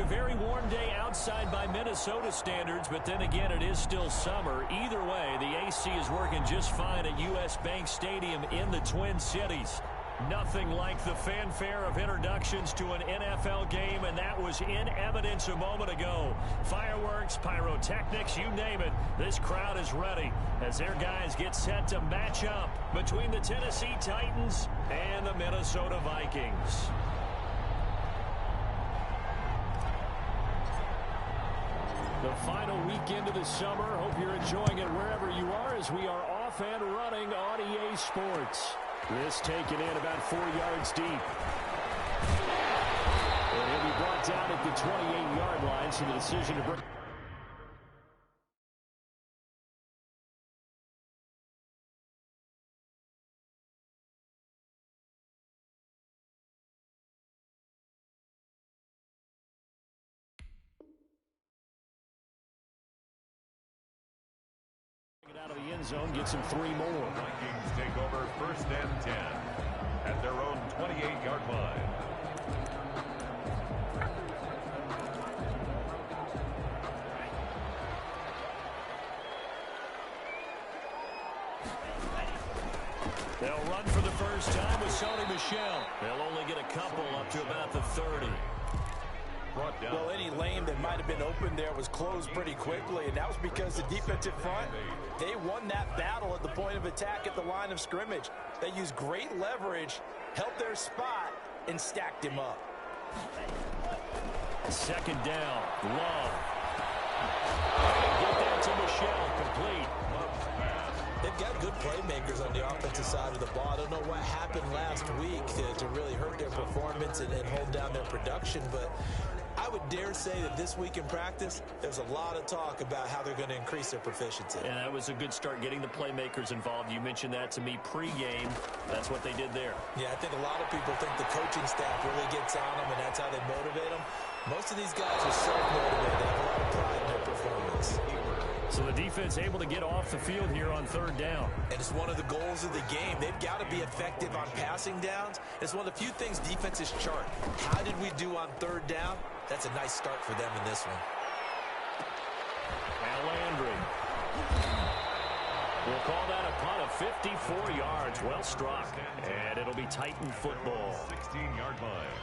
very warm day outside by Minnesota standards, but then again, it is still summer. Either way, the AC is working just fine at U.S. Bank Stadium in the Twin Cities. Nothing like the fanfare of introductions to an NFL game, and that was in evidence a moment ago. Fireworks, pyrotechnics, you name it. This crowd is ready as their guys get set to match up between the Tennessee Titans and the Minnesota Vikings. The final weekend of the summer. Hope you're enjoying it wherever you are as we are off and running on EA Sports. This taken in about 4 yards deep. And he'll be brought down at the 28-yard line, so the decision to bring... out of the end zone, gets him 3 more. Vikings take over 1st and 10 at their own 28-yard line. They'll run for the first time with Sony Michel. They'll only get a couple up to about the 30. Well, any lane that might have been open there was closed pretty quickly, and that was because the defensive front, they won that battle at the point of attack at the line of scrimmage. They used great leverage, held their spot, and stacked him up. 2nd down, Love. Get that to Michel, complete. They've got good playmakers on the offensive side of the ball. I don't know what happened last week to really hurt their performance and hold down their production, but I would dare say that this week in practice, there's a lot of talk about how they're going to increase their proficiency. And that was a good start, getting the playmakers involved. You mentioned that to me pregame. That's what they did there. Yeah, I think a lot of people think the coaching staff really gets on them, and that's how they motivate them. Most of these guys are self-motivated. They have a lot of pride in their performance. So the defense able to get off the field here on 3rd down. And it's one of the goals of the game. They've got to be effective on passing downs. It's one of the few things defenses chart. How did we do on 3rd down? That's a nice start for them in this one. And Landry. We'll call that a punt of 54 yards. Well struck. And it'll be Titan football. 16-yard line.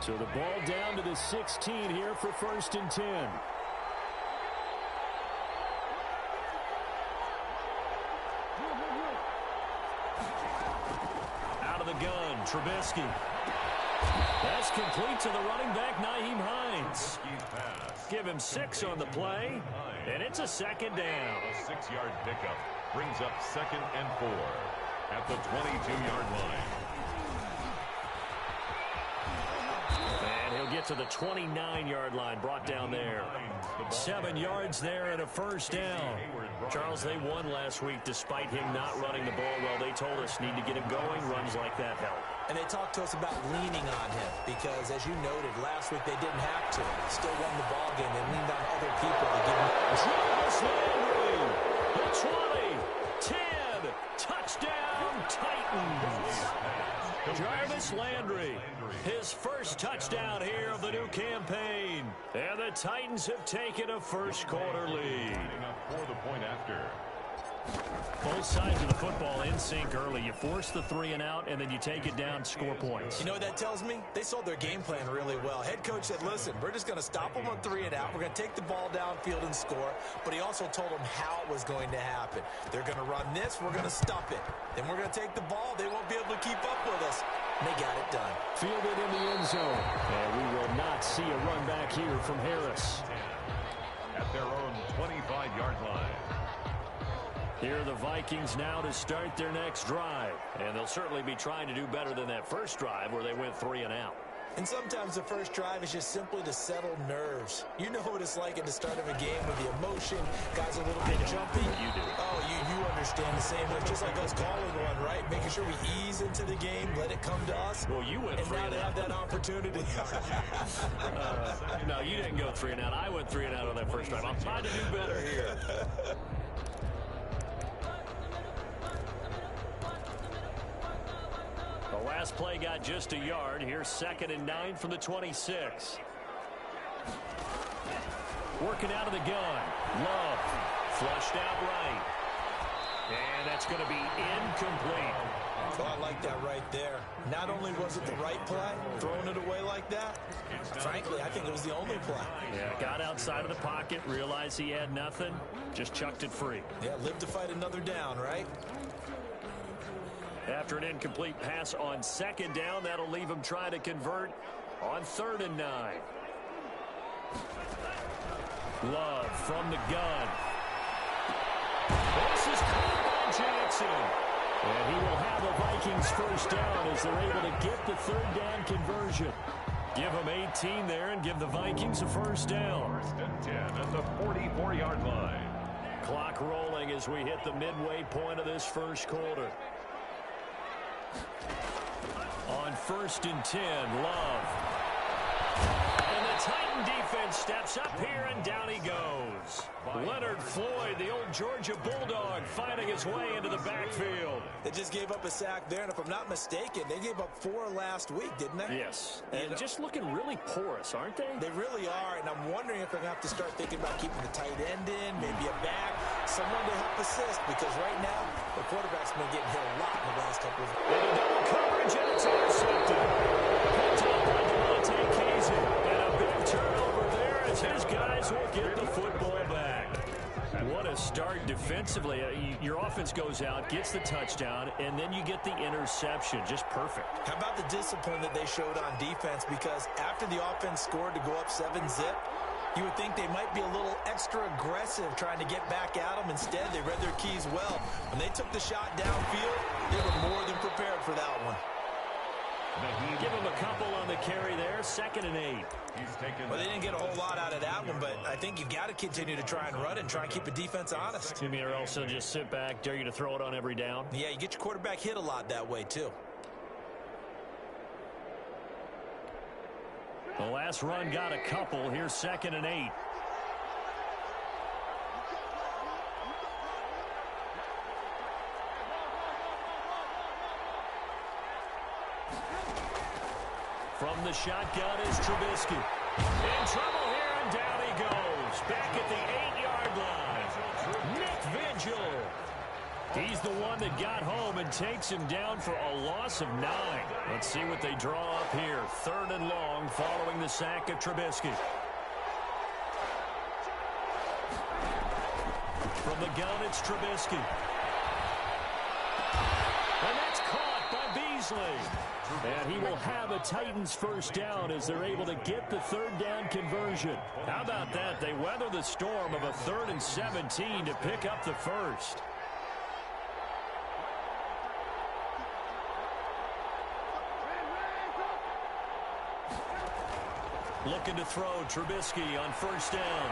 So the ball down to the 16 here for 1st and 10. Out of the gun, Trubisky. That's complete to the running back, Nyheim Hines. Give him 6 on the play, and it's a 2nd down. A 6-yard pickup brings up 2nd and 4 at the 22-yard line. And he'll get to the 29-yard line, brought down there. 7 yards there and a 1st down. Charles, they won last week despite him not running the ball well. They told us need to get him going. Runs like that help. And they talked to us about leaning on him because, as you noted, last week they didn't have to. Still won the ball game. They leaned on other people to give him. Jarvis Landry, the 20, 10, touchdown Titans. Jarvis Landry, his first touchdown here of the new campaign. And the Titans have taken a first-quarter lead. For the point after. Both sides of the football in sync early. You force the 3-and-out, and then you take it down, score points. You know what that tells me? They sold their game plan really well. Head coach said, listen, we're just going to stop them on 3-and-out. We're going to take the ball downfield and score. But he also told them how it was going to happen. They're going to run this. We're going to stop it. Then we're going to take the ball. They won't be able to keep up with us. And they got it done. Fielded in the end zone. And we will not see a run back here from Harris. At their own 25-yard line. Here are the Vikings now to start their next drive. And they'll certainly be trying to do better than that first drive where they went 3-and-out. And sometimes the first drive is just simply to settle nerves. You know what it's like at the start of a game with the emotion. Guys a little bit jumpy. You do. Oh, you understand the same way. Just like us calling one, right? Making sure we ease into the game, let it come to us. Well, you went 3-and-out. And now they have that opportunity. No, you didn't go 3-and-out. I went 3-and-out on that first drive. I'm trying to do better here. The last play got just a yard. Here's 2nd and 9 from the 26. Working out of the gun. Love. Flushed out right. And that's going to be incomplete. Oh, I like that right there. Not only was it the right play, throwing it away like that, frankly, I think it was the only play. Yeah, got outside of the pocket, realized he had nothing, just chucked it free. Yeah, live to fight another down, right? After an incomplete pass on second down, that'll leave him trying to convert on 3rd and 9. Love from the gun. This is caught by Jackson. And he will have a Vikings first down as they're able to get the 3rd down conversion. Give them 18 there and give the Vikings a first down. 1st and 10 at the 44-yard line. Clock rolling as we hit the midway point of this first quarter. On 1st and 10, Love. And the Titan defense steps up here, and down he goes. Leonard Floyd, the old Georgia Bulldog, finding his way into the backfield. They just gave up a sack there, and if I'm not mistaken, they gave up 4 last week, didn't they? Yes, and just looking really porous, aren't they? They really are, and I'm wondering if they're going to have to start thinking about keeping the tight end in, maybe a back, someone to help assist, because right now, the quarterback's been getting hit a lot in the last couple of weeks. And a double coverage, and it's intercepted. Picked up by Devontae Casey, and a big turnover there as his guys will get the football back. What a start defensively. Your offense goes out, gets the touchdown, and then you get the interception. Just perfect. How about the discipline that they showed on defense? Because after the offense scored to go up 7-zip, you would think they might be a little extra aggressive trying to get back at them. Instead, they read their keys well. When they took the shot downfield, they were more than prepared for that one. Give him a couple on the carry there. 2nd and 8. Well, they didn't get a whole lot out of that one, but I think you've got to continue to try and run and try and keep the defense honest. You mean or also just sit back, dare you to throw it on every down? Yeah, you get your quarterback hit a lot that way, too. The last run got a couple. Here's 2nd and 8. From the shotgun is Trubisky. In trouble here, and down he goes. Back at the 8-yard line. Nick Vigil. He's the one that got home and takes him down for a loss of 9. Let's see what they draw up here. 3rd and long following the sack of Trubisky. From the gun, it's Trubisky. And that's caught by Beasley. And he will have a Titans first down as they're able to get the 3rd down conversion. How about that? They weather the storm of a 3rd and 17 to pick up the first. Looking to throw Trubisky on 1st down.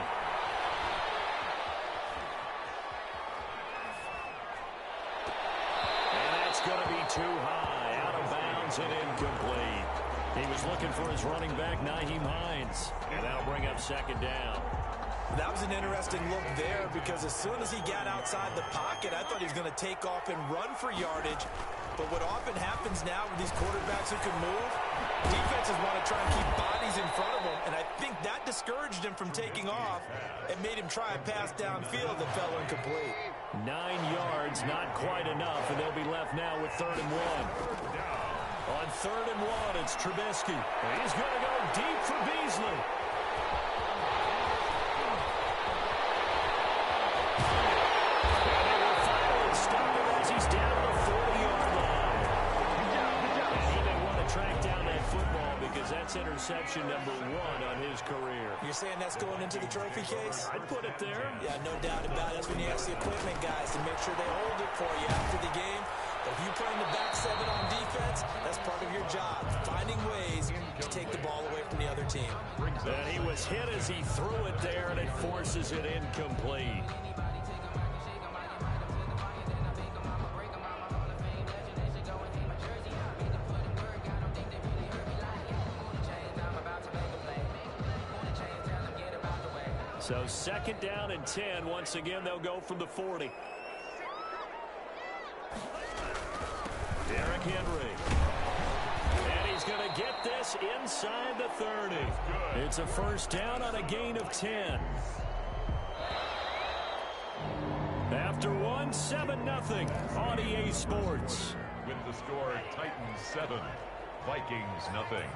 And that's going to be too high. Out of bounds and incomplete. He was looking for his running back, Nyheim Hines. And that'll bring up 2nd down. That was an interesting look there because as soon as he got outside the pocket, I thought he was going to take off and run for yardage. But what often happens now with these quarterbacks who can move, defenses want to try and keep bodies in front of them. And I think that discouraged him from taking off and made him try a pass downfield that fell incomplete. 9 yards, not quite enough, and they'll be left now with 3rd and 1. On 3rd and 1, it's Trubisky. He's going to go deep for Beasley. And they will finally stop him as he's down the 40-yard line. And he may want to track down that football because that's interception number 1 on his career. You're saying that's going into the trophy case? I'd put it there. Yeah, no doubt about it. That's when you ask the equipment guys to make sure they hold it for you after the game. But if you play in the back 7 on defense, that's part of your job, finding ways to take the ball away from the other team. And he was hit as he threw it there, and it forces it incomplete. So 2nd down and 10. Once again, they'll go from the 40. Derrick Henry. And he's is going to get this inside the 30. It's a first down on a gain of 10. After one, 7-0 on EA Sports. With the score, Titans 7, Vikings nothing.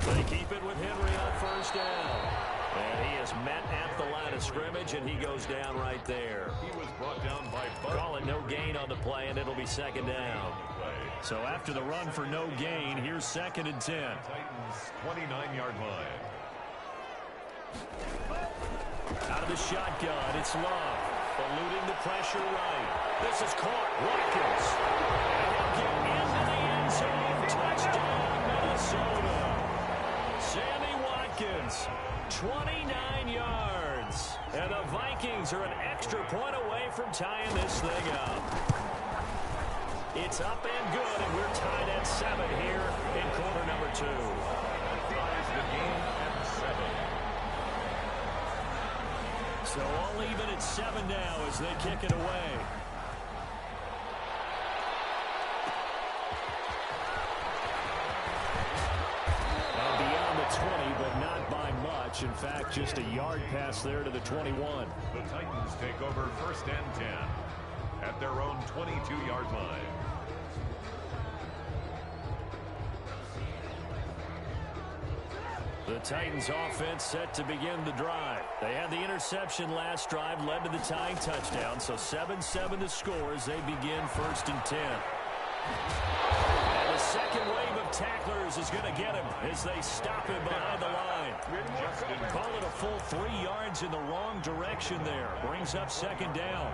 They keep it with Henry on first down. And he is met at the line of scrimmage, and he goes down right there. He was brought down by Bud. Call it no gain on the play, and it'll be second down. So after the run for no gain, here's 2nd and 10. Titans 29-yard line. Out of the shotgun, it's Love. Eluding the pressure right. This is caught. Watkins. And he'll get into the end zone. Touchdown, Minnesota. Sammy Watkins, 29 yards. And the Vikings are an extra point away from tying this thing up. It's up and good, and we're tied at 7 here in quarter number 2. Ties the game at 7. So all even at 7 now as they kick it away. And beyond the 20, but not by much. In fact, just a yard pass there to the 21. The Titans take over 1st and 10 at their own 22-yard line. The Titans offense set to begin the drive. They had the interception last drive, led to the tying touchdown, so 7-7 the score as they begin 1st and 10. And the second wave of tacklers is going to get him as they stop him behind the line. Call it a full 3 yards in the wrong direction there. Brings up 2nd down.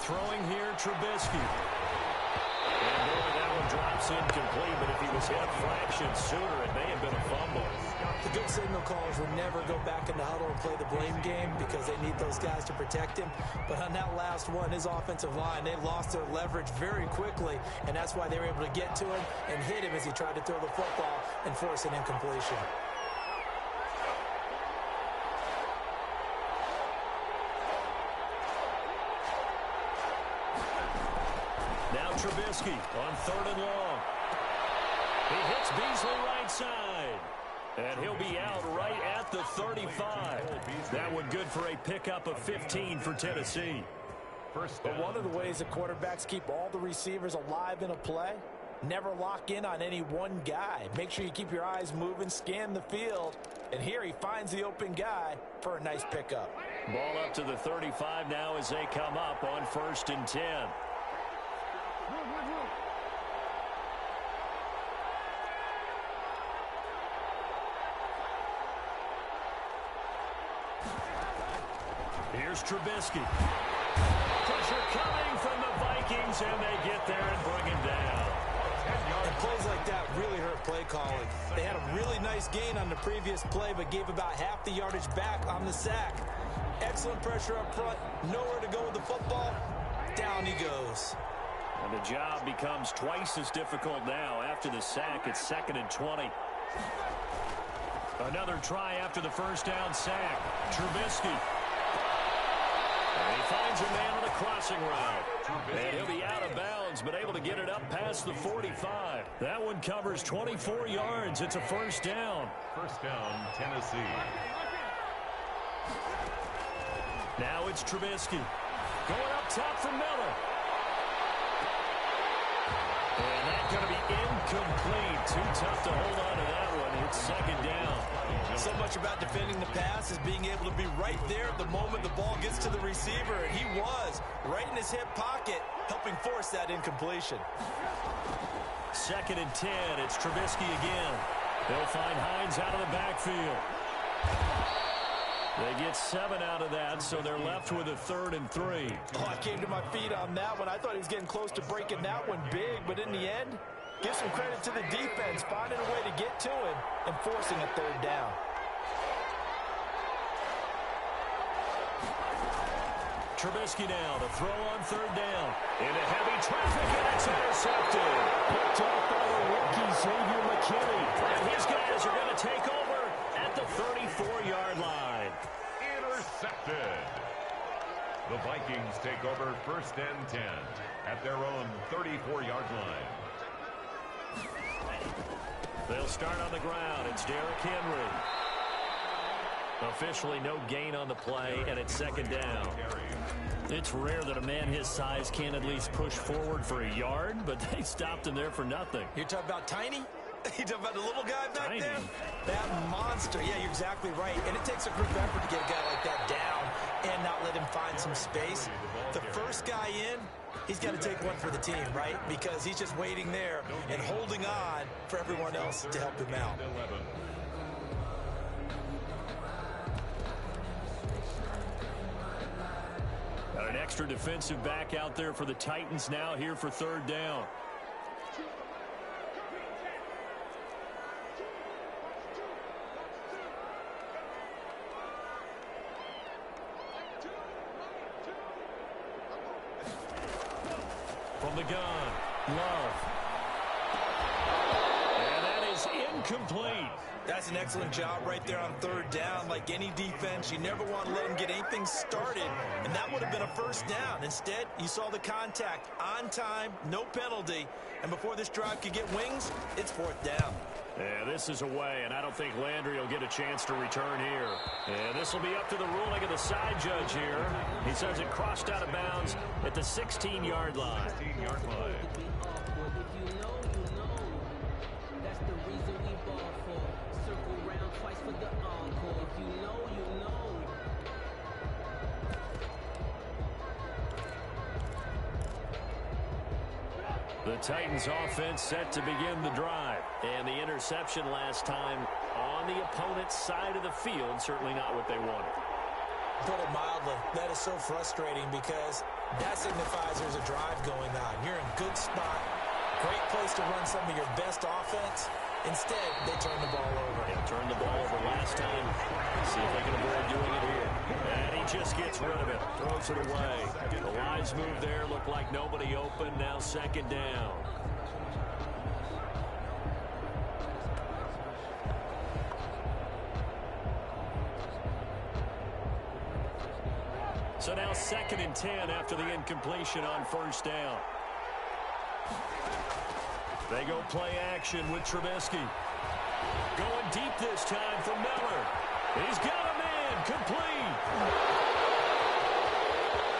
Throwing here, Trubisky. And boy, that one drops incomplete, but if he was hit a fraction sooner, it may have been a fumble. The good signal callers would never go back in the huddle and play the blame game because they need those guys to protect him. But on that last one, his offensive line, they lost their leverage very quickly, and that's why they were able to get to him and hit him as he tried to throw the football and force an incompletion. Now Trubisky on 3rd and long. He hits Beasley right side. And he'll be out right at the 35. That one good for a pickup of 15 for Tennessee. But one of the ways that quarterbacks keep all the receivers alive in a play, never lock in on any one guy. Make sure you keep your eyes moving, scan the field. And here he finds the open guy for a nice pickup. Ball up to the 35 now as they come up on 1st and 10. Here's Trubisky. Pressure coming from the Vikings, and they get there and bring him down. And plays like that really hurt play calling. They had a really nice gain on the previous play, but gave about half the yardage back on the sack. Excellent pressure up front. Nowhere to go with the football. Down he goes. And the job becomes twice as difficult now after the sack. It's 2nd and 20. Another try after the first down sack. Trubisky. And he finds a man on a crossing route. And he'll be out of bounds, but able to get it up past the 45. That one covers 24 yards. It's a first down. First down, Tennessee. Now it's Trubisky. Going up top for Miller. And that's going to be incomplete. Too tough to hold on to that one. It's 2nd down. So much about defending the pass is being able to be right there at the moment the ball gets to the receiver. And he was right in his hip pocket, helping force that incompletion. 2nd and 10. It's Trubisky again. They'll find Hines out of the backfield. They get 7 out of that, so they're left with a 3rd and 3. Oh, I came to my feet on that one. I thought he was getting close to breaking that one big, but in the end, Give some credit to the defense, finding a way to get to him and forcing a third down. Trubisky now to throw on third down. Into heavy traffic, and it's intercepted. Picked off by the rookie Xavier McKinney. And his guys are going to take over at the 34-yard line. Intercepted. The Vikings take over first and 10 at their own 34-yard line. They'll start on the ground. It's Derrick Henry. Officially no gain on the play, and it's second down. It's rare that a man his size can't at least push forward for a yard, but they stopped him there for nothing. You're talking about Tiny? You're talking about the little guy back Tiny. there? That monster. Yeah, you're exactly right. And it takes a group effort to get a guy like that down and not let him find some space. The first guy in, he's got to take one for the team, right? Because he's just waiting there and holding on for everyone else to help him out. Got an extra defensive back out there for the Titans now here for third down. From the gun, Love. And that is incomplete. That's an excellent job right there on third down. Like any defense, you never want to let them get anything started, and that would have been a first down. Instead, you saw the contact on time, no penalty, and before this drive could get wings, it's fourth down. Yeah, this is away, and I don't think Landry will get a chance to return here. And this will be up to the ruling of the side judge here. He says it crossed out of bounds at the 16-yard line. 16-yard line. The Titans offense set to begin the drive. And the interception last time on the opponent's side of the field, certainly not what they wanted. Put it mildly, that is so frustrating because that signifies there's a drive going on. You're in a good spot, great place to run some of your best offense. Instead, they turn the ball over. Yeah, turned the ball over last time. See if they can avoid doing it here. And he just gets rid of it. Throws it away. The lines move there. Looked like nobody open. Now second down. So now second and 10 after the incompletion on first down. They go play action with Trubisky. Going deep this time for Miller. He's got a man. Complete.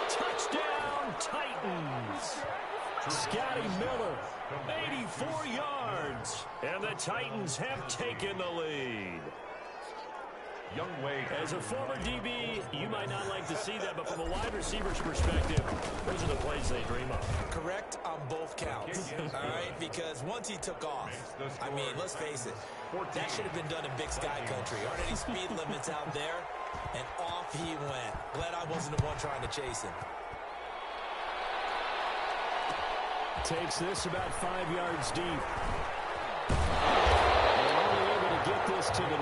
Touchdown, Titans. Scotty Miller, 84 yards. And the Titans have taken the lead. As a former DB, you might not like to see that, but from a wide receiver's perspective, those are the plays they dream of. Correct on both counts, all right? Because once he took off, I mean, let's face it, that should have been done in Big Sky Country. Aren't any speed limits out there? And off he went. Glad I wasn't the one trying to chase him. Takes this about 5 yards deep. Get this to the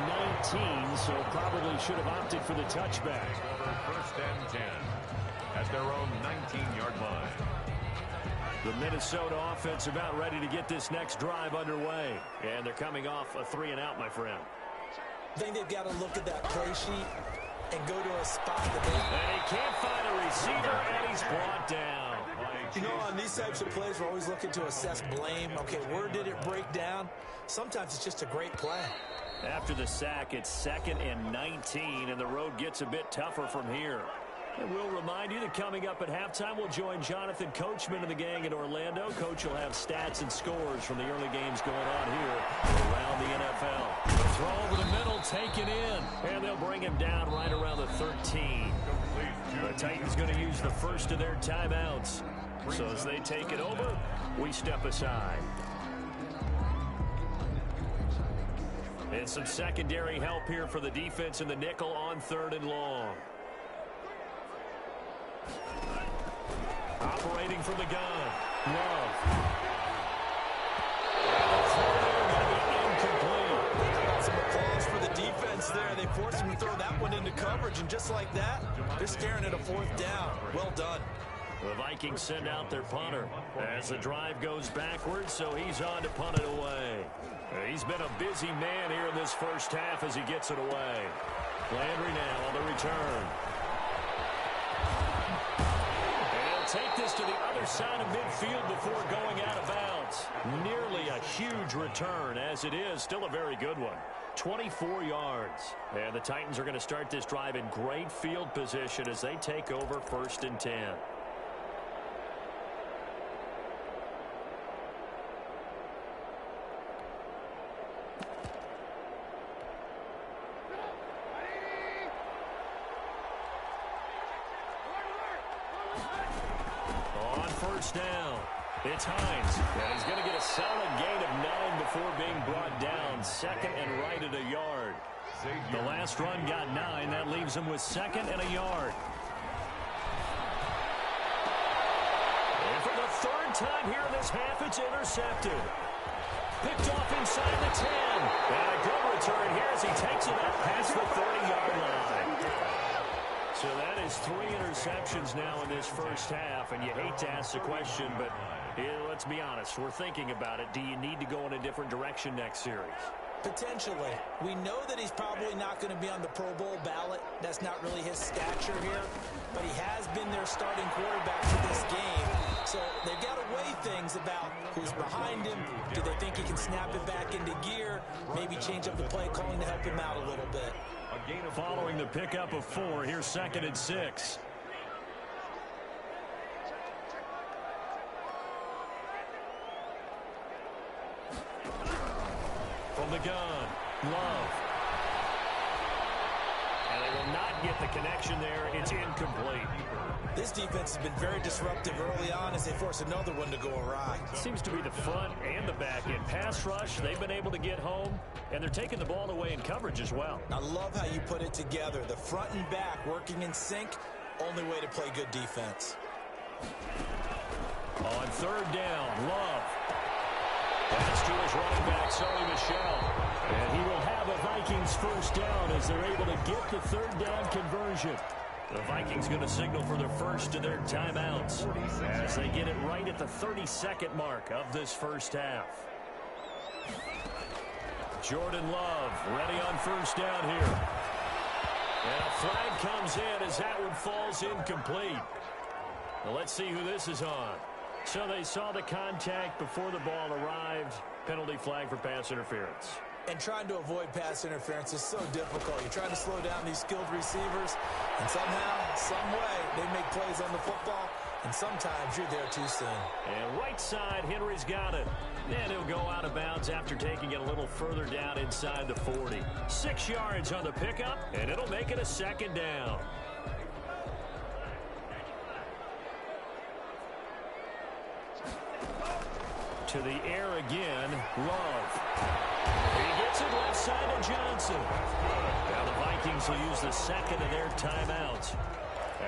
19, so probably should have opted for the touchback. First and 10 at their own 19-yard line. The Minnesota offense about ready to get this next drive underway. And they're coming off a 3-and-out, my friend. I think they've got to look at that play sheet and go to a spot that they... And he can't find a receiver, and he's brought down. You know, on these types of plays, we're always looking to assess blame. Okay, where did it break down? Sometimes it's just a great play. After the sack, it's second and 19, and the road gets a bit tougher from here. And we'll remind you that coming up at halftime, we'll join Jonathan Coachman and the gang in Orlando. Coach will have stats and scores from the early games going on here around the NFL. The throw over the middle, taken in, and they'll bring him down right around the 13. The Titans going to use the first of their timeouts. So as they take it over, we step aside. And some secondary help here for the defense in the nickel on third and long. Operating from the gun. Love. force him to throw that one into coverage, and just like that, they're staring at a 4th down. Well done. The Vikings send out their punter as the drive goes backwards, so he's on to punt it away. He's been a busy man here in this first half as he gets it away. Landry now on the return. And he'll take this to the other side of midfield before going out of bounds. Nearly a huge return, as it is still a very good one. 24 yards. And the Titans are going to start this drive in great field position as they take over 1st and 10. On 1st down, it's Hines. And he's going to get a solid gain of 9 before being brought down. 2nd and right at a yard. The last run got 9. That leaves him with 2nd and a yard. And for the 3rd time here in this half, it's intercepted. Picked off inside the 10. And a good return here as he takes it up past the 30-yard line. So that is 3 interceptions now in this first half, and you hate to ask the question, but let's be honest. We're thinking about it. Do you need to go in a different direction next series? Potentially. We know that he's probably not going to be on the Pro Bowl ballot. That's not really his stature here, but he has been their starting quarterback for this game. So they've got to weigh things about who's behind him. Do they think he can snap it back into gear? Maybe change up the play calling to help him out a little bit. Following the pickup of 4, here's 2nd and 6. From the gun, Love. And they will not get the connection there. It's incomplete. This defense has been very disruptive early on as they force another one to go awry. Seems to be the front and the back end. Pass rush, they've been able to get home, and they're taking the ball away in coverage as well. I love how you put it together. The front and back working in sync, only way to play good defense. On 3rd down, Love. Pass to his running back, Sony Michel. And he will have a Vikings 1st down as they're able to get the 3rd down conversion. The Vikings going to signal for their first of their timeouts as they get it right at the 32nd mark of this first half. Jordan Love ready on 1st down here. And a flag comes in as that one falls incomplete. Well, let's see who this is on. So they saw the contact before the ball arrived. Penalty flag for pass interference. And trying to avoid pass interference is so difficult. You're trying to slow down these skilled receivers, and somehow, some way, they make plays on the football, and sometimes you're there too soon. And right side, Henry's got it. And he'll go out of bounds after taking it a little further down inside the 40. 6 yards on the pickup, and it'll make it a 2nd down. To the air again, Love. He gets it left side to Johnson. Now the Vikings will use the 2nd of their timeouts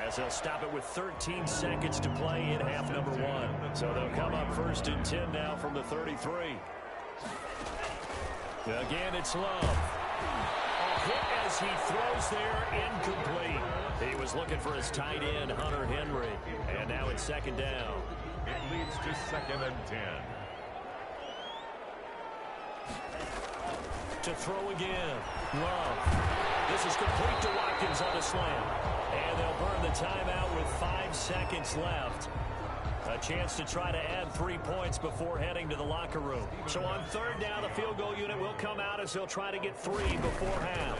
as they'll stop it with 13 seconds to play in half number 1. So they'll come up 1st and 10 now from the 33. Again, it's Love. A hit as he throws there, incomplete. He was looking for his tight end, Hunter Henry. And now it's 2nd down. It leads to 2nd and 10. To throw again, Love. This is complete to Watkins on the slant. And they'll burn the timeout with 5 seconds left. A chance to try to add 3 points before heading to the locker room. So on 3rd down, the field goal unit will come out as they'll try to get 3 before half.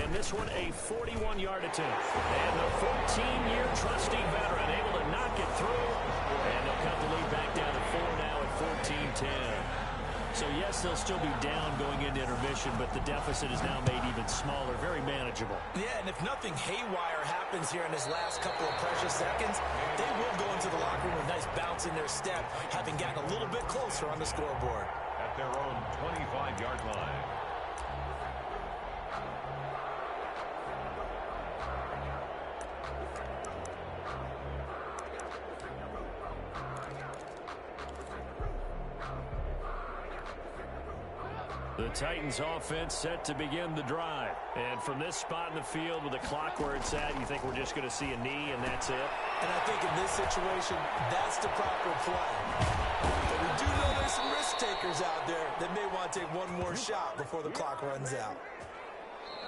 And this one, a 41-yard attempt. And the 14-year trusty veteran able to knock it through. And they'll cut the lead back down to 4 now at 14-10. So, yes, they'll still be down going into intermission, but the deficit is now made even smaller, very manageable. Yeah, and if nothing haywire happens here in his last couple of precious seconds, they will go into the locker room with a nice bounce in their step, having gotten a little bit closer on the scoreboard. At their own 25-yard line. The Titans offense set to begin the drive. And from this spot in the field with the clock where it's at, you think we're just going to see a knee and that's it? And I think in this situation, that's the proper play. But we do know there's some risk takers out there that may want to take one more shot before the clock runs out.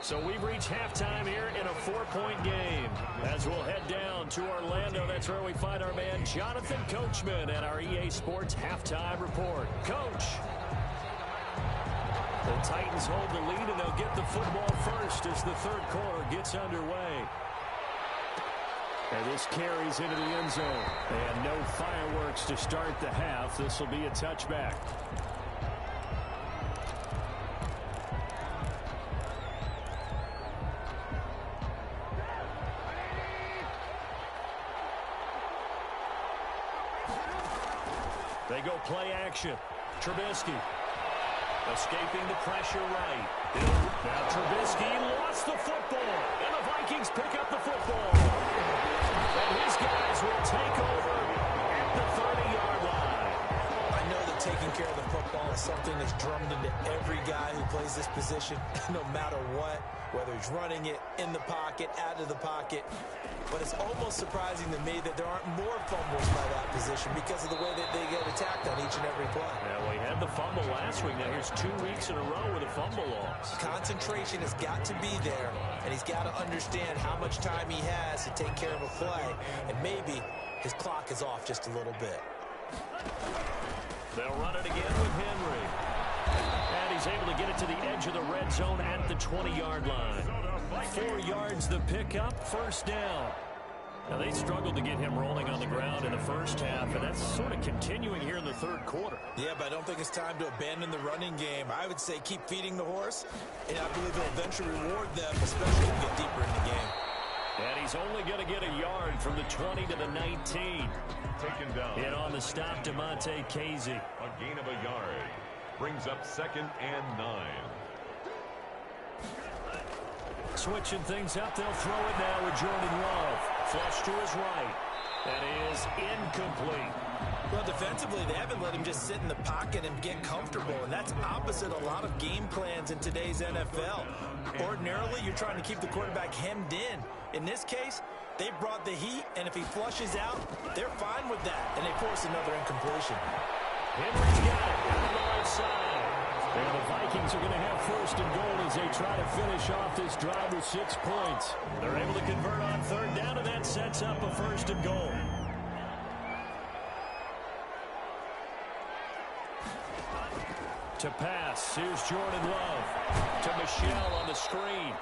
So we've reached halftime here in a 4-point game. As we'll head down to Orlando, that's where we find our man Jonathan Coachman at our EA Sports Halftime Report. Coach. The Titans hold the lead, and they'll get the football first as the third quarter gets underway. And this carries into the end zone. And no fireworks to start the half. This will be a touchback. They go play action. Trubisky. Escaping the pressure right. Now Trubisky lost the football. And the Vikings pick up the football. And his guys will take over at the 30-yard line. I know that taking care of the football is something that's drummed into every guy who plays this position, no matter what, whether he's running it, in the pocket, out of the pocket. But it's almost surprising to me that there aren't more fumbles by that position because of the way that they get attacked on each and every play. Yeah, well, he had the fumble last week. Now here's 2 weeks in a row with a fumble loss. Concentration has got to be there, and he's got to understand how much time he has to take care of a play, and maybe his clock is off just a little bit. They'll run it again with Henry. And he's able to get it to the edge of the red zone at the 20-yard line. 4 yards the pickup, first down. Now, they struggled to get him rolling on the ground in the first half, and that's sort of continuing here in the third quarter. Yeah, but I don't think it's time to abandon the running game. I would say keep feeding the horse, and I believe they'll eventually reward them, especially as we get deeper in the game. And he's only going to get a yard from the 20 to the 19. Taken down. And on the stop, DeMonte Casey. A gain of a yard. Brings up 2nd and 9. Switching things up, they'll throw it now with Jordan Love. Flush to his right. That is incomplete. Well, defensively, they haven't let him just sit in the pocket and get comfortable, and that's opposite a lot of game plans in today's NFL. Ordinarily, you're trying to keep the quarterback hemmed in. In this case, they brought the heat, and if he flushes out, they're fine with that, and they force another incompletion. Henry's got it on the right side. And the Vikings are going to have first and goal as they try to finish off this drive with 6 points. They're able to convert on third down, and that sets up a first and goal. To pass, here's Jordan Love. To Michelle on the screen.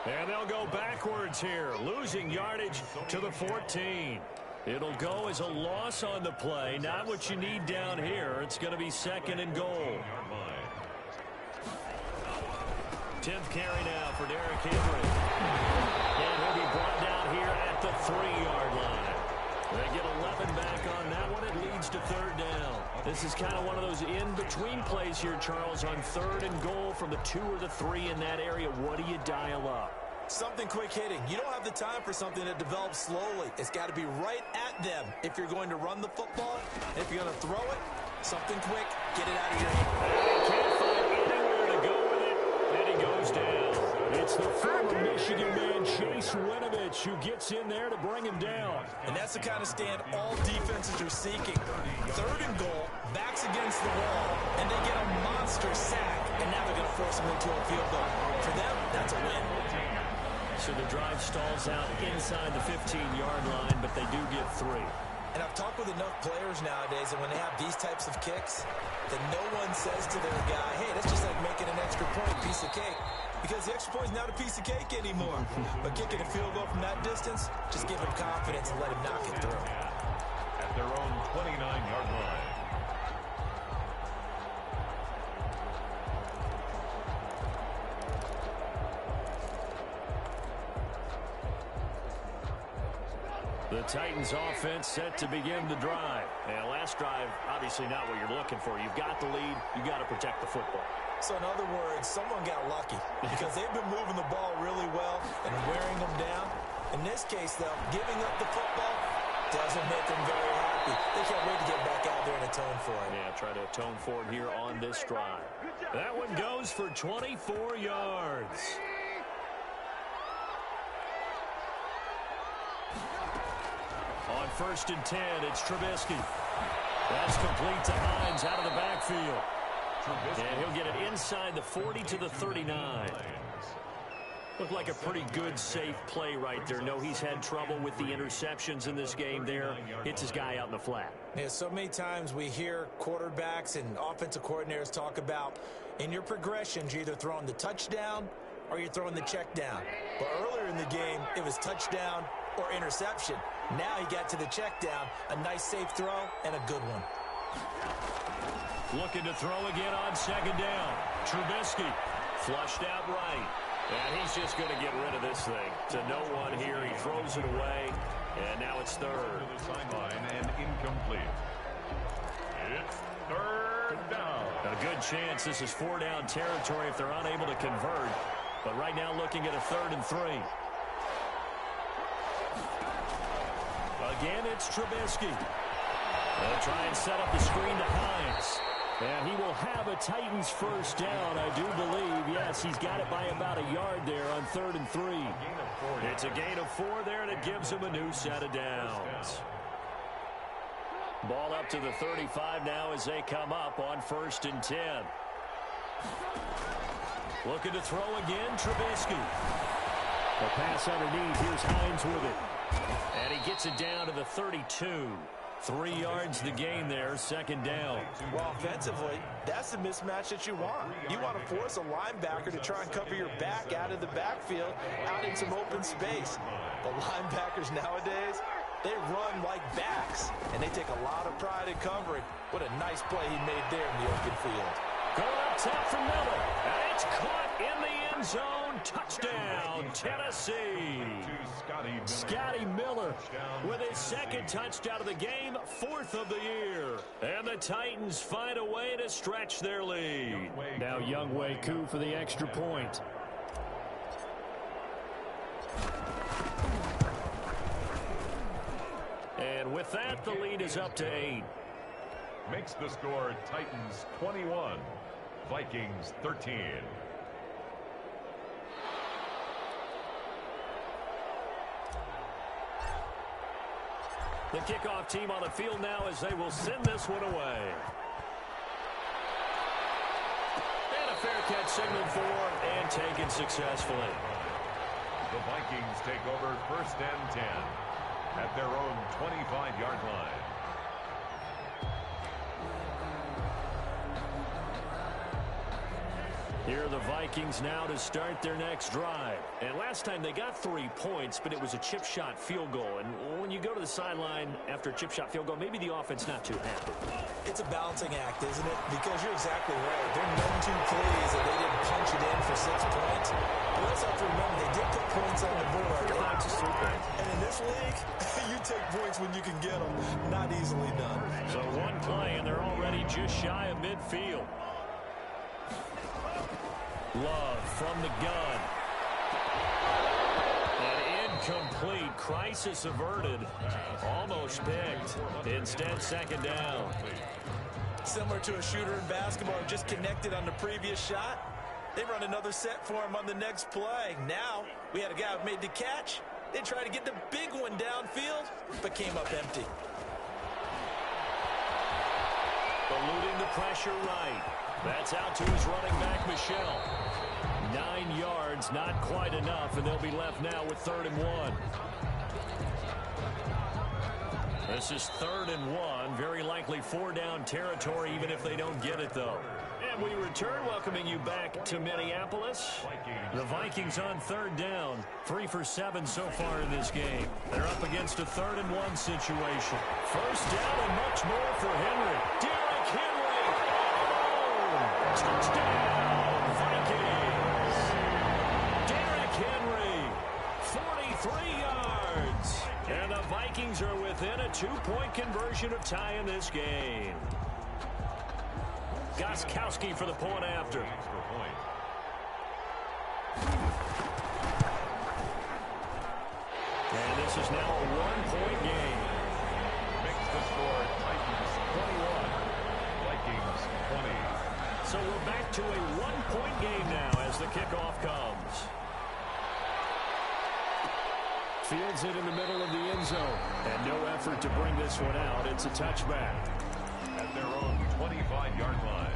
And they'll go backwards here, losing yardage to the 14. It'll go as a loss on the play. Not what you need down here. It's going to be second and goal. 10th carry now for Derrick Henry. And he'll be brought down here at the 3-yard line. They get 11 back on that one. It leads to third down. This is kind of one of those in-between plays here, Charles, on third and goal from the 2 or the 3 in that area. What do you dial up? Something quick hitting. You don't have the time for something that develops slowly. It's got to be right at them if you're going to run the football. And if you're going to throw it, something quick, get it out of your hand. They can't find anywhere to go with it, and he goes down. It's the former Michigan man, Chase Winovich, who gets in there to bring him down. And that's the kind of stand all defenses are seeking. Third and goal, backs against the wall, and they get a monster sack. And now they're going to force them into a field goal. For them, that's a win. So the drive stalls out inside the 15-yard line, but they do get 3. And I've talked with enough players nowadays, and when they have these types of kicks, that no one says to their guy, hey, that's just like making an extra point, piece of cake. Because the extra point is not a piece of cake anymore. But kicking a field goal from that distance, just give him confidence and let him knock it through. At their own 29-yard line. The Titans offense set to begin the drive. And last drive, obviously not what you're looking for. You've got the lead. You've got to protect the football. So in other words, someone got lucky because they've been moving the ball really well and wearing them down. In this case, though, giving up the football doesn't make them very happy. They can't wait to get back out there and atone for it. Yeah, try to atone for it here on this drive. That one goes for 24 yards. On 1st and 10, it's Trubisky. That's complete to Hines out of the backfield. And he'll get it inside the 40 to the 39. Looked like a pretty good, safe play right there. No, he's had trouble with the interceptions in this game there. Hits his guy out in the flat. Yeah, so many times we hear quarterbacks and offensive coordinators talk about in your progressions, you're either throwing the touchdown or you're throwing the check down. But earlier in the game, it was touchdown or interception. Now he got to the check down, a nice safe throw and a good one. Looking to throw again on 2nd down. Trubisky flushed out right. And he's just going to get rid of this thing. To no one here. He throws it away. And now it's 3rd. To the sideline and incomplete. It's 3rd down. A good chance this is 4-down territory if they're unable to convert. But right now looking at a 3rd and 3. Again, it's Trubisky. They'll try and set up the screen to Hines. And he will have a Titans 1st down, I do believe. Yes, he's got it by about a yard there on 3rd and 3. It's a gain of 4 there, and it gives him a new set of downs. Ball up to the 35 now as they come up on 1st and 10. Looking to throw again, Trubisky. The pass underneath. Here's Hines with it. And he gets it down to the 32. 3 yards the gain there, 2nd down. Well, offensively, that's the mismatch that you want. You want to force a linebacker to try and cover your back out of the backfield, out in some open space. The linebackers nowadays, they run like backs, and they take a lot of pride in covering. What a nice play he made there in the open field. Going up top for Miller, and it's caught in the end zone. Touchdown, Tennessee. Scotty Miller with his 2nd touchdown of the game, 4th of the year. And the Titans find a way to stretch their lead. Now Younghoe Koo for the extra point. And with that, the lead is up to 8. Makes the score Titans 21, Vikings 13. The kickoff team on the field now as they will send this one away. And a fair catch signaled for and taken successfully. The Vikings take over 1st and 10 at their own 25-yard line. Here are the Vikings now to start their next drive. And last time they got 3 points, but it was a chip shot field goal. And when you go to the sideline after a chip shot field goal, maybe the offense not too happy. It's a balancing act, isn't it? Because you're exactly right. They're none too pleased that they didn't punch it in for 6 points. But we also have to remember they did put points on the board. And in this league, you take points when you can get them. Not easily done. So one play, and they're already just shy of midfield. Love from the gun. And incomplete. Crisis averted. Almost picked. Instead, 2nd down. Similar to a shooter in basketball, just connected on the previous shot. They run another set for him on the next play. Now, we had a guy who made the catch. They tried to get the big one downfield, but came up empty. Eluding the pressure right. That's out to his running back, Michel. 9 yards, not quite enough, and they'll be left now with 3rd and 1. This is 3rd and 1. Very likely 4-down territory, even if they don't get it, though. And we return, welcoming you back to Minneapolis. The Vikings on 3rd down. 3 for 7 so far in this game. They're up against a 3rd and 1 situation. 1st down and much more for Henry. Derrick Henry. Oh! Touchdown, Vikings. Derrick Henry. 43 yards. And the Vikings are within a 2-point conversion of tying this game. Gostkowski for the point after. And this is now a 1-point game. Makes the score Titans 21, Vikings 20. So we're back to a one-point game now as the kickoff comes. Fields it in the middle of the end zone. And no effort to bring this one out. It's a touchback. At their own 25-yard line.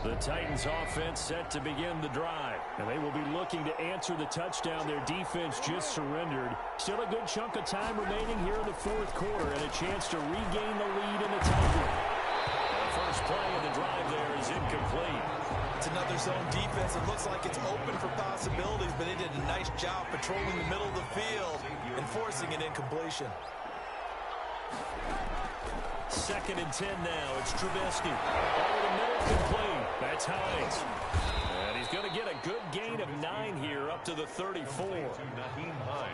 The Titans offense set to begin the drive. And they will be looking to answer the touchdown their defense just surrendered. Still a good chunk of time remaining here in the fourth quarter and a chance to regain the lead in the title. The first play of the drive there is incomplete. It's another zone defense. It looks like it's open for possibilities, but they did a nice job patrolling the middle of the field and forcing an incompletion. 2nd and 10 now. It's Trubisky. Over the middle, complete. That's Hines. And he's going to get a good gain of 9 here up to the 34.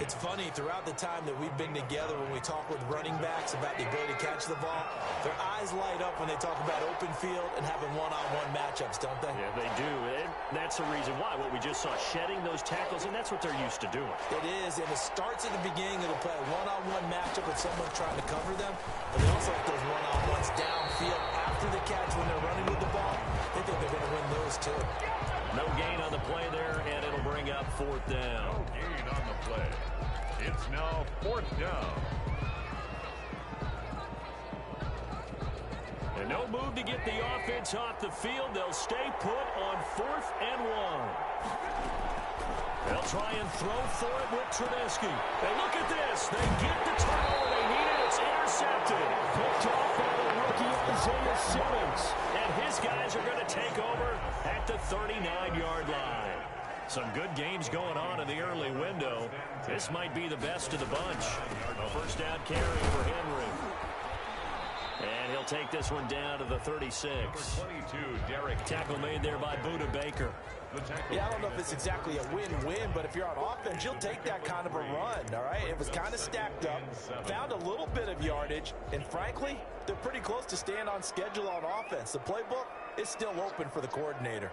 It's funny, throughout the time that we've been together, when we talk with running backs about the ability to catch the ball, their eyes light up when they talk about open field and having one-on-one matchups, don't they? Yeah, they do. And that's the reason why. What we just saw, shedding those tackles, and that's what they're used to doing. It is, and it starts at the beginning of the play. One-on-one matchup with someone trying to cover them, but they also have those one-on-ones downfield after the catch when they're running with the ball. They think they're going to win those too. No gain on the play there, and it'll bring up 4th down. No gain on the play. It's now 4th down. And no move to get the offense off the field. They'll stay put on 4th and 1. They'll try and throw for it with Trubisky. They look at this. They get the turnover they needed. It's intercepted. Picked off by the rookie Isaiah Simmons. And his guys are going to take over at the 39-yard line. Some good games going on in the early window. This might be the best of the bunch. A first down carry for Henry. And he'll take this one down to the 36. 22, Derek. Tackle made there by Budda Baker. Yeah, I don't know if it's exactly a win-win, but if you're on offense, you'll take that kind of a run, all right? It was kind of stacked up, found a little bit of yardage, and frankly, they're pretty close to staying on schedule on offense. The playbook is still open for the coordinator.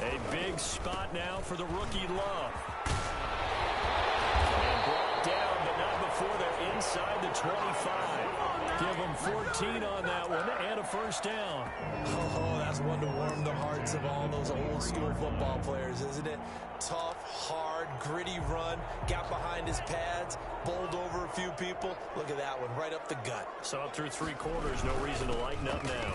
A big spot now for the rookie Love. And brought down, but not before they're inside the 25. Give them 14 on that one and a first down. Oh, that's one to warm the hearts of all those old school football players, isn't it? Tough, hard, gritty run, got behind his pads, bowled over a few people. Look at that one, right up the gut. Saw it through 3 quarters, no reason to lighten up now.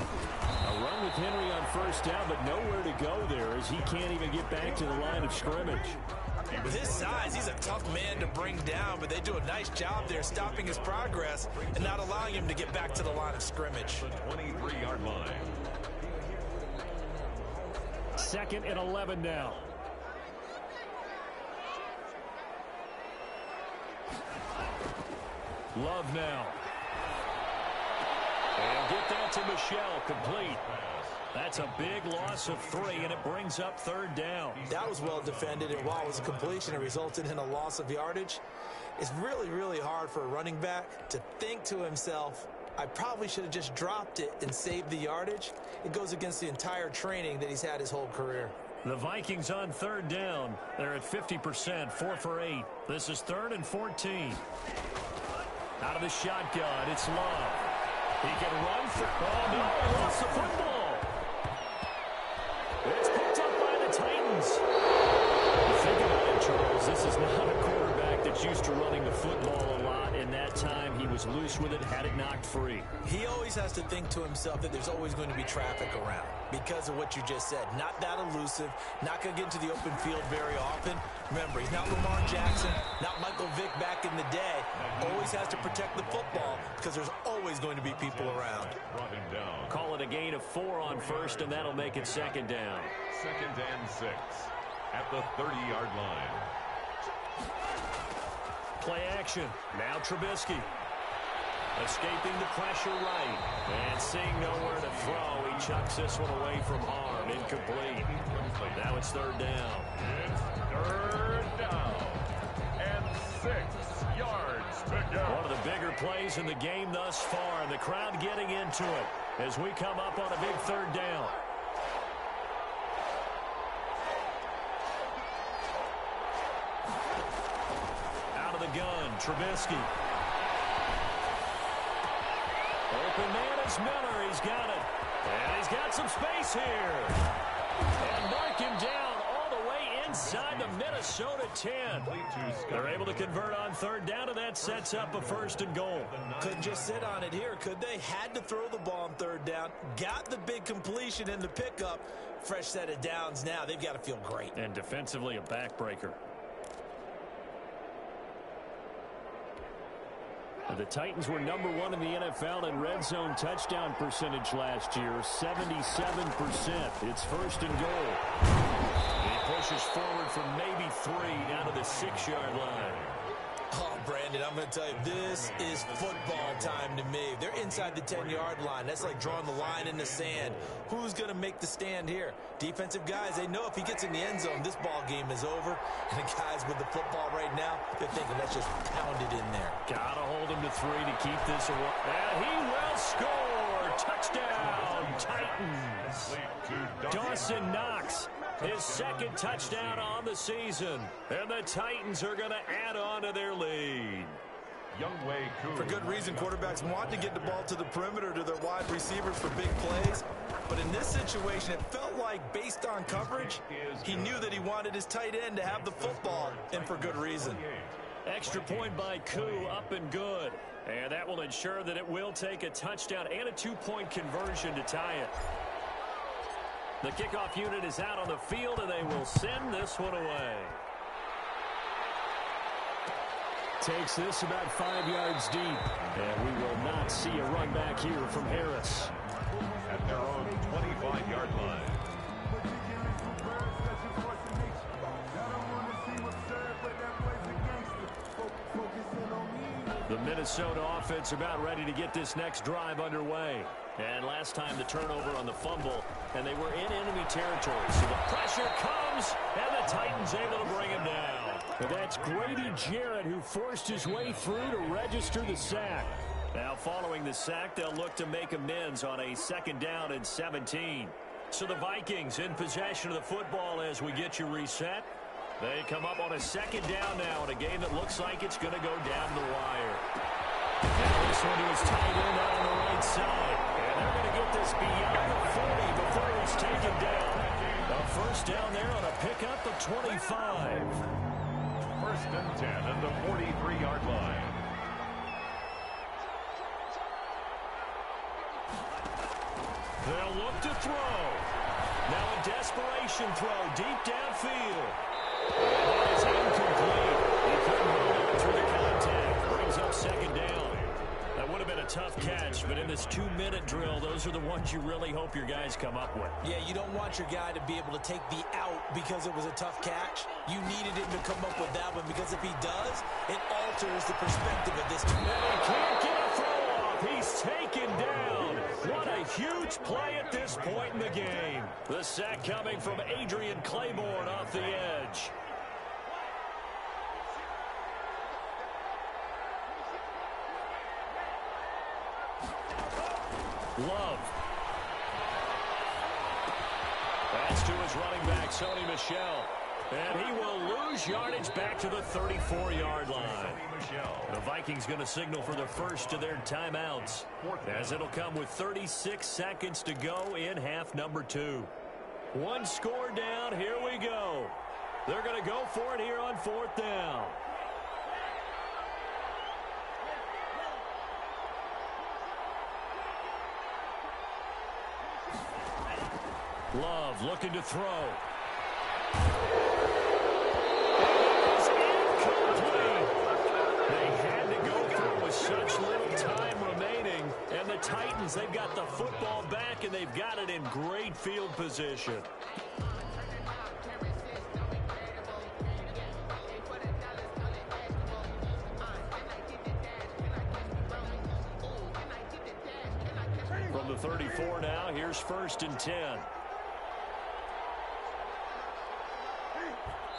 A run with Henry on first down, but nowhere to go there as he can't even get back to the line of scrimmage. With his size, he's a tough man to bring down, but they do a nice job there stopping his progress and not allowing him to get back to the line of scrimmage. 23-yard line. 2nd and 11 now. Love now. And get that to Michelle, complete. That's a big loss of 3, and it brings up 3rd down. That was well defended, and while it was a completion, it resulted in a loss of yardage. It's really, really hard for a running back to think to himself, I probably should have just dropped it and saved the yardage. It goes against the entire training that he's had his whole career. The Vikings on 3rd down. They're at 50%, 4 for 8. This is 3rd and 14. Out of the shotgun, it's Love. He can run for... Oh, no, he lost the football. It's picked up by the Titans. Think about it, Charles. This is not a quarterback that's used to running the football a lot, and that time he was loose with it, had it knocked free. He always has to think to himself that there's always going to be traffic around because of what you just said. Not that elusive, not going to get into the open field very often. Remember, he's not Lamar Jackson, not Michael Vick back in the day. Always has to protect the football because there's always going to be people around. Brought him down. Call it a gain of 4 on first, and that'll make it 2nd down. 2nd and 6 at the 30-yard line. Play action. Now Trubisky. Escaping the pressure right. And seeing nowhere to throw, he chucks this one away from harm. Incomplete. Now it's 3rd down. It's 3rd down. And 6 yards to go. One of the bigger plays in the game thus far, and the crowd getting into it as we come up on a big third down. Out of the gun, Trubisky. Open man is Miller. He's got it. And he's got some space here. And mark him down all the way inside the Minnesota 10. They're able to convert on third down, and that sets up a 1st and goal. Couldn't just sit on it here, could they? Had to throw the ball on third down. Got the big completion in the pickup. Fresh set of downs now. They've got to feel great. And defensively, a backbreaker. The Titans were #1 in the NFL in red zone touchdown percentage last year, 77%. It's 1st and goal. He pushes forward from maybe 3 down to the 6-yard line. Oh, Brandon, I'm going to tell you, this is football time to me. They're inside the 10-yard line. That's like drawing the line in the sand. Who's going to make the stand here? Defensive guys, they know if he gets in the end zone, this ball game is over. And the guys with the football right now, they're thinking, let's just pound it in there. Got to hold him to 3 to keep this away. And he will score. Touchdown, Titans. Dawson Knox. His 2nd touchdown on the season. And the Titans are going to add on to their lead. For good reason, quarterbacks want to get the ball to the perimeter to their wide receivers for big plays. But in this situation, it felt like based on coverage, he knew that he wanted his tight end to have the football, and for good reason. Extra point by Koo, up and good. And that will ensure that it will take a touchdown and a 2-point conversion to tie it. The kickoff unit is out on the field, and they will send this one away. Takes this about 5 yards deep. And we will not see a run back here from Harris. At their own 25-yard line. The Minnesota offense about ready to get this next drive underway. And last time the turnover on the fumble, and they were in enemy territory. So the pressure comes, and the Titans able to bring him down. And that's Grady Jarrett who forced his way through to register the sack. Now following the sack, they'll look to make amends on a 2nd down and 17. So the Vikings in possession of the football as we get you reset. They come up on a 2nd down now in a game that looks like it's going to go down the wire. Now this one to his tight end out on the right side. And they're going to get this beyond the 40 before he's taken down. A 1st down there on a pickup of 25. 1st and 10 at the 43-yard line. They'll look to throw. Now a desperation throw deep downfield. And that is incomplete. He couldn't hold it through the contact. Brings up 2nd down. That would have been a tough catch, but in this 2-minute drill, those are the ones you really hope your guys come up with. Yeah, you don't want your guy to be able to take the out because it was a tough catch. You needed him to come up with that one because if he does, it alters the perspective of this. And he can't get a throw off. He's taken down. What a huge play at this point in the game. The sack coming from Adrian Claiborne off the edge. Love. That's to his running back, Sony Michel. And he will lose yardage back to the 34-yard line. The Vikings going to signal for the first of their timeouts, as it'll come with 36 seconds to go in half number 2. 1 score down. Here we go. They're going to go for it here on 4th down. Love looking to throw. It's incomplete. They had to go through with such little time remaining. And the Titans, they've got the football back, and they've got it in great field position. From the 34 now, here's 1st and 10.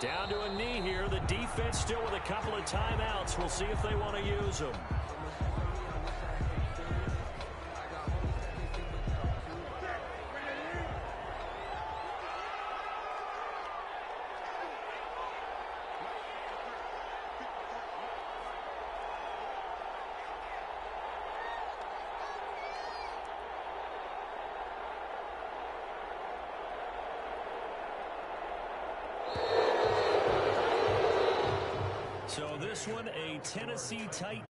Down to a knee here. The defense still with a couple of timeouts. We'll see if they want to use them. So this one, a Tennessee Titans